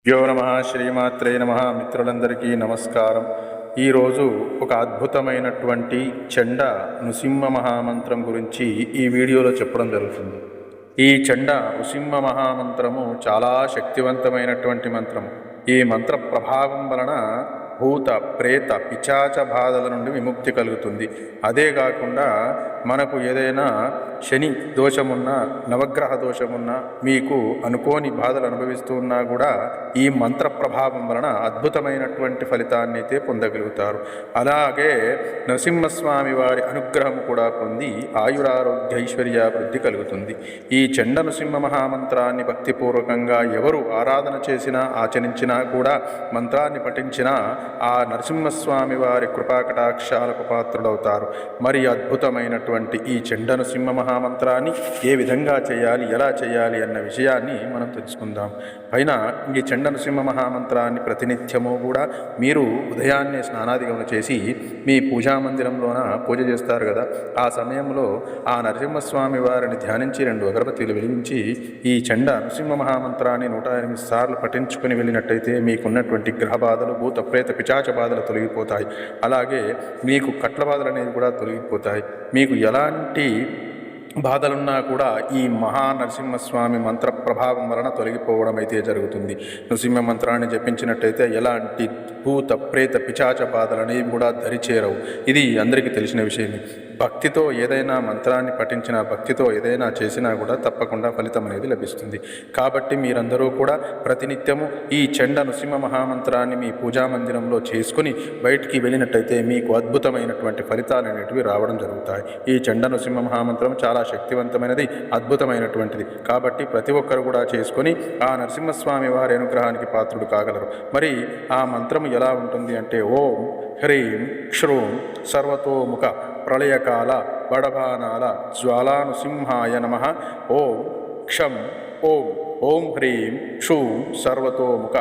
యో నమ శ్రీమాత్రే నమ. మిత్రులందరికీ నమస్కారం. ఈరోజు ఒక అద్భుతమైనటువంటి చండ నృసింహ మహామంత్రం గురించి ఈ వీడియోలో చెప్పడం జరుగుతుంది. ఈ చండ నృసింహ మహామంత్రము చాలా శక్తివంతమైనటువంటి మంత్రము. ఈ మంత్ర ప్రభావం వలన భూత ప్రేత పిశాచ బాధల నుండి విముక్తి కలుగుతుంది. అదే కాకుండా మనకు ఏదైనా శని దోషమున్నా, నవగ్రహ దోషమున్నా, మీకు అనుకోని బాధలు అనుభవిస్తూ ఉన్నా కూడా ఈ మంత్ర ప్రభావం వలన అద్భుతమైనటువంటి ఫలితాన్ని అయితే పొందగలుగుతారు. అలాగే నరసింహస్వామి వారి అనుగ్రహం కూడా పొంది ఆయురారోగ్య ఐశ్వర్యాభివృద్ధి కలుగుతుంది. ఈ చండ నృసింహ మహామంత్రాన్ని భక్తిపూర్వకంగా ఎవరు ఆరాధన చేసినా, ఆచరించినా కూడా, మంత్రాన్ని పఠించినా ఆ నరసింహస్వామి వారి కృపాకటాక్షాలకు పాత్రులవుతారు. మరి అద్భుతమైనటువంటి ఈ చండ నృసింహ మహామంత్రాన్ని ఏ విధంగా చేయాలి, ఎలా చేయాలి అన్న విషయాన్ని మనం తెలుసుకుందాం. పైన ఈ చండ నృసింహ మహామంత్రాన్ని ప్రతినిత్యము కూడా మీరు ఉదయాన్నే స్నానాదిగమన చేసి మీ పూజా మందిరంలోన పూజ చేస్తారు కదా, ఆ సమయంలో ఆ నరసింహస్వామి వారిని ధ్యానించి 2 అగరబత్తీలు వెలిగించి ఈ చండ నృసింహ మహామంత్రాన్ని 108 సార్లు పఠించుకొని వెళ్ళినట్టయితే మీకున్నటువంటి గ్రహ బాధలు, భూత ప్రేత పిశాచ బాధలు తొలగిపోతాయి. అలాగే మీకు కట్ల బాధలు అనేవి కూడా తొలగిపోతాయి. మీకు ఎలాంటి బాధలున్నా కూడా ఈ మహానరసింహస్వామి మంత్ర ప్రభావం వలన తొలగిపోవడం అయితే జరుగుతుంది. నృసింహ మంత్రాన్ని జపించినట్టయితే ఎలాంటి భూత ప్రేత పిశాచ బాధలనేవి కూడా దరిచేరవు. ఇది అందరికీ తెలిసిన విషయమే. భక్తితో ఏదైనా మంత్రాన్ని పఠించినా, భక్తితో ఏదైనా చేసినా కూడా తప్పకుండా ఫలితం అనేది లభిస్తుంది. కాబట్టి మీరందరూ కూడా ప్రతినిత్యము ఈ చండ నృసింహ మహామంత్రాన్ని మీ పూజా మందిరంలో చేసుకుని బయటికి వెళ్ళినట్టయితే మీకు అద్భుతమైనటువంటి ఫలితాలు అనేటివి రావడం జరుగుతాయి. ఈ చండ నృసింహ మహామంత్రం చాలా శక్తివంతమైనది, అద్భుతమైనటువంటిది. కాబట్టి ప్రతి ఒక్కరు కూడా చేసుకొని ఆ నరసింహస్వామి వారి అనుగ్రహానికి పాత్రుడు కాగలరు. మరి ఆ మంత్రం ఎలా ఉంటుంది అంటే, ఓం హ్రీం క్ష్రూం సర్వతోముఖ ప్రళయకాల బడబానాల జ్వాలానృసింహాయ నమః. ఓం క్షం ఓం ఓం హ్రీం క్షూం సర్వతోముఖ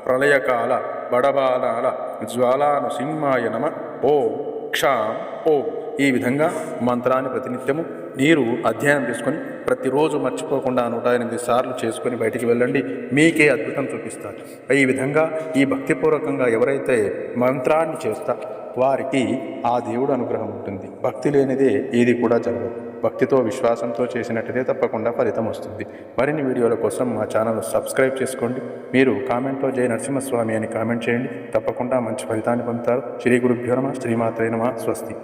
ప్రళయకాల బడబానాల జ్వాలానృసింహాయ నమః. ఓం క్షాం ఓం. ఈ విధంగా మంత్రాన్ని ప్రతినిత్యము మీరు అధ్యయనం చేసుకొని ప్రతిరోజు మర్చిపోకుండా 108 సార్లు చేసుకొని బయటికి వెళ్ళండి. మీకే అద్భుతం చూపిస్తారు. ఈ విధంగా ఈ భక్తిపూర్వకంగా ఎవరైతే మంత్రాన్ని చేస్తారో వారికి ఆ దేవుడు అనుగ్రహం ఉంటుంది. భక్తి లేనిదే ఏది కూడా జరగదు. భక్తితో, విశ్వాసంతో చేసినట్టయితే తప్పకుండా ఫలితం వస్తుంది. మరిన్ని వీడియోల కోసం మా ఛానల్ సబ్స్క్రైబ్ చేసుకోండి. మీరు కామెంట్లో జై నరసింహస్వామి అని కామెంట్ చేయండి. తప్పకుండా మంచి ఫలితాన్ని పొందుతారు. శ్రీ గురుభ్యో నమః. శ్రీమాత్రే నమః. స్వస్తి.